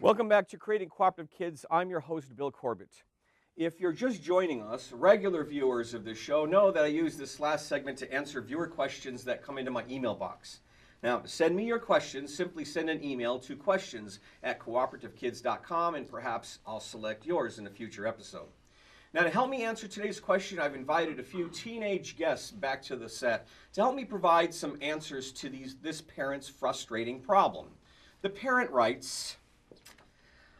Welcome back to Creating Cooperative Kids. I'm your host, Bill Corbett. If you're just joining us, regular viewers of this show know that I use this last segment to answer viewer questions that come into my email box. Now, to send me your questions, simply send an email to questions@cooperativekids.com, and perhaps I'll select yours in a future episode. Now, to help me answer today's question, I've invited a few teenage guests back to the set to help me provide some answers to this parent's frustrating problem. The parent writes,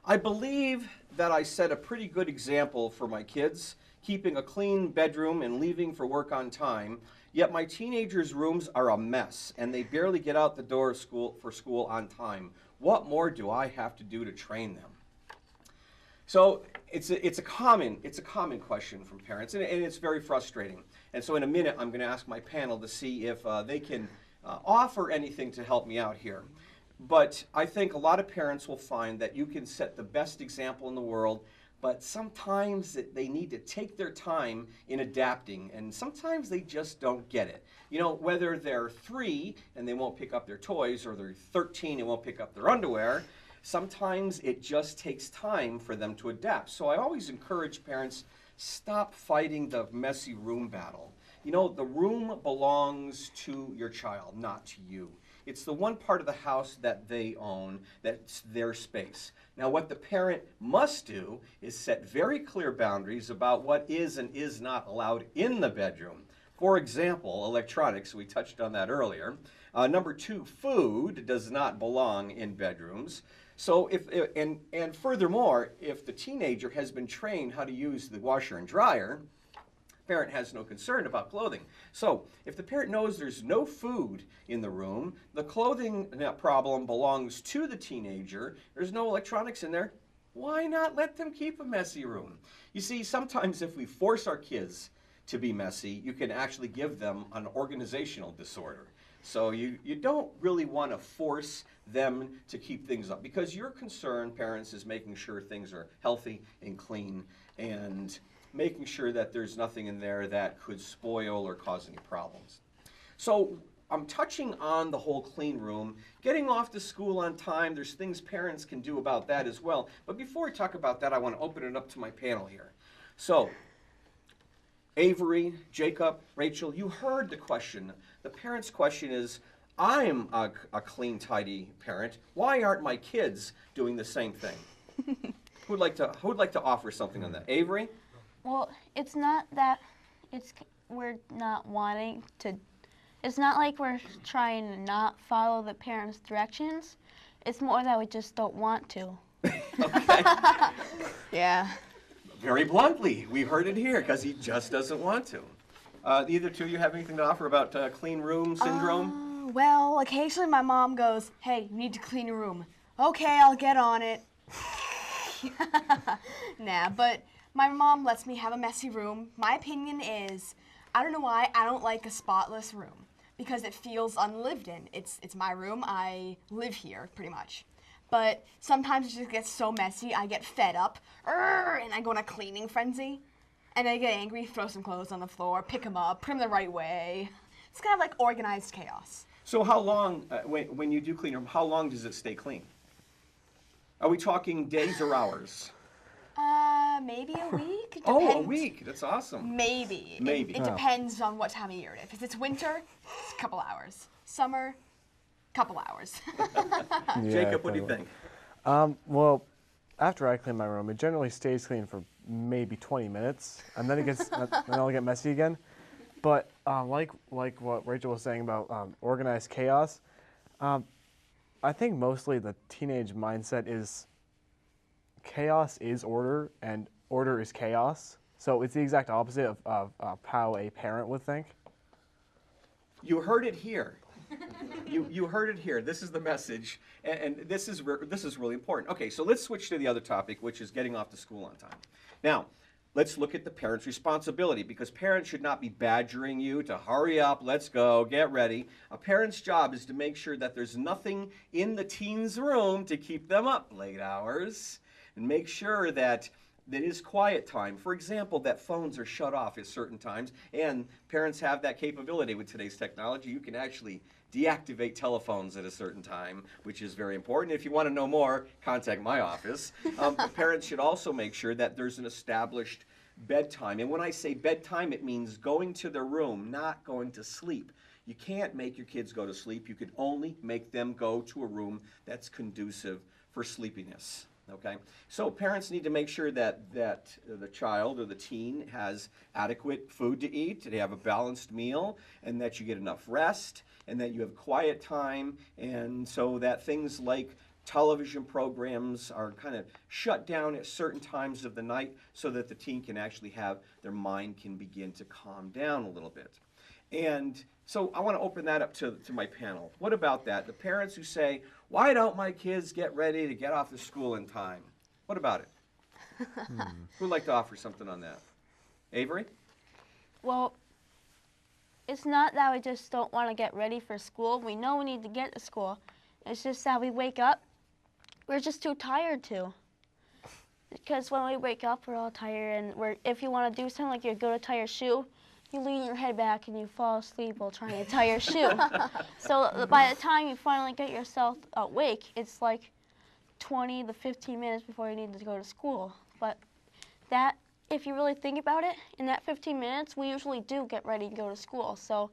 I believe that I set a pretty good example for my kids, keeping a clean bedroom and leaving for work on time, yet my teenagers' rooms are a mess and they barely get out the door for school on time. What more do I have to do to train them? So it's a common question from parents, and it's very frustrating. And so in a minute, I'm going to ask my panel to see if they can offer anything to help me out here. But I think a lot of parents will find that you can set the best example in the world, but sometimes they need to take their time in adapting, and sometimes they just don't get it. You know, whether they're 3 and they won't pick up their toys, or they're 13 and won't pick up their underwear, sometimes it just takes time for them to adapt. So I always encourage parents, stop fighting the messy room battle. You know, the room belongs to your child, not to you. It's the one part of the house that they own, that's their space. Now, what the parent must do is set very clear boundaries about what is and is not allowed in the bedroom. For example, electronics, we touched on that earlier. Number 2, food does not belong in bedrooms. So and furthermore, if the teenager has been trained how to use the washer and dryer, parent has no concern about clothing. So if the parent knows there's no food in the room, the clothing problem belongs to the teenager, there's no electronics in there, why not let them keep a messy room? You see, sometimes if we force our kids to be messy, you can actually give them an organizational disorder. So you don't really want to force them to keep things up, because your concern, parents, is making sure things are healthy and clean, and making sure that there's nothing in there that could spoil or cause any problems. So I'm touching on the whole clean room, getting off to school on time. There's things parents can do about that as well. But before I talk about that, I want to open it up to my panel here. So Avery, Jacob, Rachel, you heard the question. The parent's question is, I'm a clean, tidy parent. Why aren't my kids doing the same thing? Who would like to offer something on that? Avery? Well, it's not that we're not wanting to, it's not like we're trying to not follow the parents' directions. It's more that we just don't want to. Okay. Yeah. Very bluntly, we heard it here, because he just doesn't want to. Either two of you have anything to offer about clean room syndrome? Well, occasionally my mom goes, hey, you need to clean your room. Okay, I'll get on it. Nah, but my mom lets me have a messy room. My opinion is, I don't know why, I don't like a spotless room, because it feels unlived in. It's my room, I live here, pretty much. But sometimes it just gets so messy, I get fed up, and I go in a cleaning frenzy. And I get angry, throw some clothes on the floor, pick them up, put them the right way. It's kind of like organized chaos. So how long, when you do clean your room, how long does it stay clean? Are we talking days or hours? Maybe a week. It Oh, a depends. week. That's awesome. Maybe. Maybe. It depends on what time of year it is. If it's winter, it's a couple hours. Summer, couple hours. Jacob, what do you think? Well, after I clean my room, it generally stays clean for maybe 20 minutes, and then then it'll get messy again. But like what Rachel was saying about organized chaos, I think mostly the teenage mindset is chaos is order and order is chaos. So it's the exact opposite of how a parent would think. You heard it here. You heard it here. This is the message, and this is really important. Okay, so let's switch to the other topic, which is getting off to school on time. Now, let's look at the parent's responsibility, because parents should not be badgering you to hurry up, let's go, get ready. A parent's job is to make sure that there's nothing in the teen's room to keep them up late hours, and make sure that that is quiet time. For example, that phones are shut off at certain times, and parents have that capability with today's technology. You can actually deactivate telephones at a certain time, which is very important. If you want to know more, contact my office. But parents should also make sure that there's an established bedtime. And when I say bedtime, it means going to their room, not going to sleep. You can't make your kids go to sleep. You can only make them go to a room that's conducive for sleepiness. Okay, so parents need to make sure that the child or the teen has adequate food to eat, they have a balanced meal, and that you get enough rest, and that you have quiet time, and so that things like television programs are kind of shut down at certain times of the night so that the teen can actually have, their mind can begin to calm down a little bit. And so I want to open that up to my panel. What about that? The parents who say, why don't my kids get ready to get off to school in time? What about it? Who'd like to offer something on that? Avery? Well, it's not that we just don't want to get ready for school. We know we need to get to school. It's just that we wake up, we're just too tired to. Because when we wake up, we're all tired, and if you want to do something like you go to tie your shoe, you lean your head back and you fall asleep while trying to tie your shoe. So by the time you finally get yourself awake, it's like 20 to 15 minutes before you need to go to school. But that, if you really think about it, in that 15 minutes, we usually do get ready to go to school. So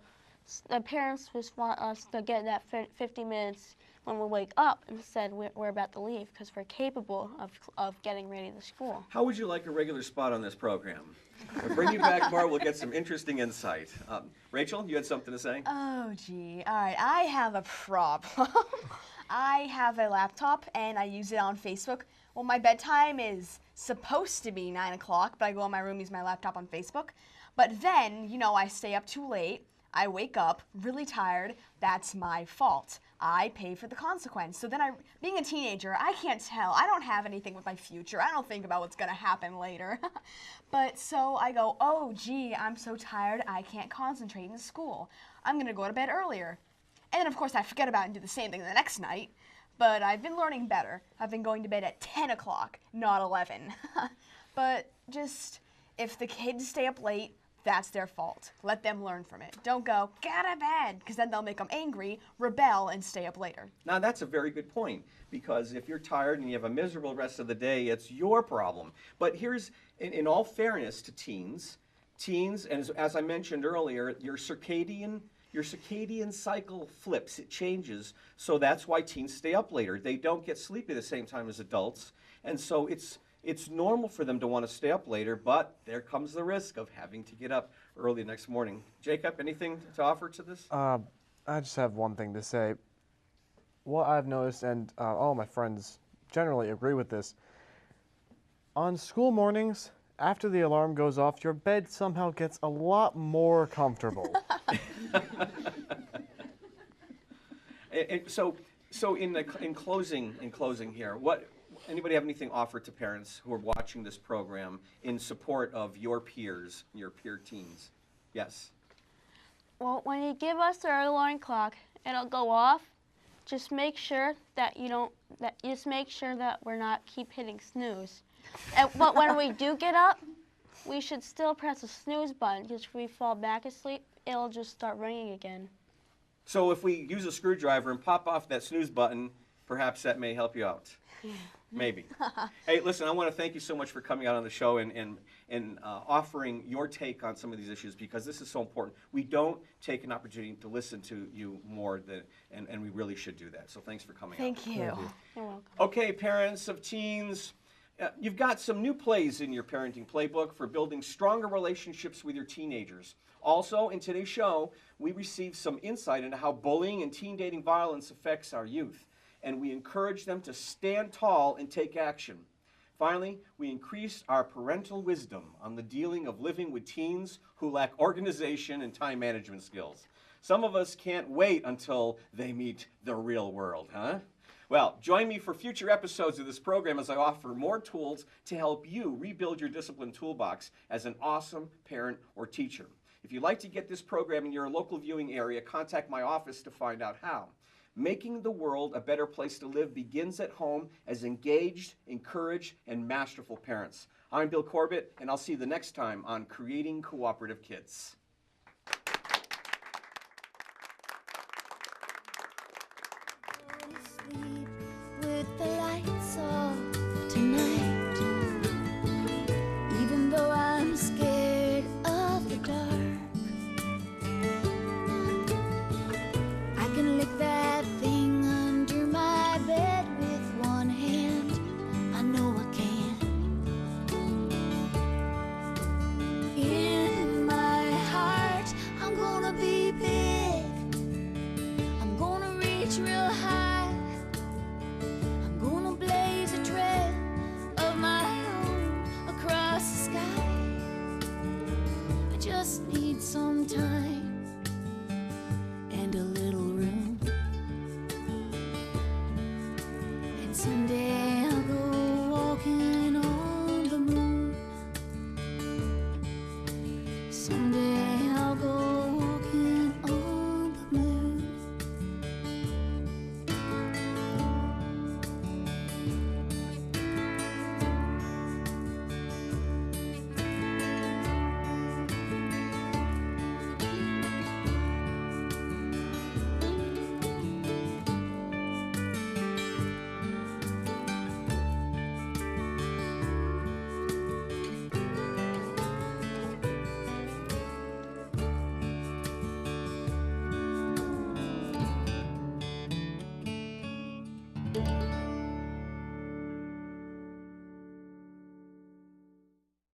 the parents just want us to get that 50 minutes when we wake up instead we're about to leave, because we're capable of getting ready to school. How would you like a regular spot on this program? We'll bring you back more. We'll get some interesting insight. Rachel, you had something to say? Oh, gee. All right, I have a problem. I have a laptop, and I use it on Facebook. Well, my bedtime is supposed to be 9 o'clock, but I go in my room, use my laptop on Facebook. But then, you know, I stay up too late. I wake up really tired. That's my fault. I pay for the consequence. So then being a teenager, I can't tell. I don't have anything with my future. I don't think about what's gonna happen later. But so I go, oh gee, I'm so tired, I can't concentrate in school. I'm gonna go to bed earlier. And then of course I forget about it and do the same thing the next night. But I've been learning better. I've been going to bed at 10 o'clock, not 11. But just, if the kids stay up late, that's their fault. Let them learn from it. Don't go, get out of bed, because then they'll make them angry, rebel, and stay up later. Now, that's a very good point, because if you're tired and you have a miserable rest of the day, it's your problem. But here's, in all fairness to teens, and as I mentioned earlier, your circadian cycle flips, it changes, so that's why teens stay up later. They don't get sleepy at the same time as adults, and so it's normal for them to want to stay up later, but there comes the risk of having to get up early next morning. Jacob, anything to offer to this? I just have one thing to say. What I've noticed, and all my friends generally agree with this, on school mornings, after the alarm goes off, your bed somehow gets a lot more comfortable. So in closing here, anybody have anything offered to parents who are watching this program in support of your peers, your peer teens? Yes. Well, when you give us our alarm clock, it'll go off. Just make sure that we're not keep hitting snooze. But when we do get up, we should still press the snooze button, because if we fall back asleep, it'll just start ringing again. So if we use a screwdriver and pop off that snooze button, perhaps that may help you out. Maybe. Hey, listen, I want to thank you so much for coming out on the show and offering your take on some of these issues, because this is so important. We don't take an opportunity to listen to you more and we really should do that. So thanks for coming out. Thank you. You're welcome. Okay, parents of teens, you've got some new plays in your parenting playbook for building stronger relationships with your teenagers. Also, in today's show, we received some insight into how bullying and teen dating violence affects our youth, and we encourage them to stand tall and take action. Finally, we increased our parental wisdom on the dealing of living with teens who lack organization and time management skills. Some of us can't wait until they meet the real world, huh? Well, join me for future episodes of this program as I offer more tools to help you rebuild your discipline toolbox as an awesome parent or teacher. If you'd like to get this program in your local viewing area, contact my office to find out how. Making the world a better place to live begins at home as engaged, encouraged, and masterful parents. I'm Bill Corbett, and I'll see you the next time on Creating Cooperative Kids. Sleep with the lights off tonight. Even though I'm scared of the dark, I can lick that thing under my bed with one hand. I know I can. In my heart, I'm gonna be big. I'm gonna reach real high.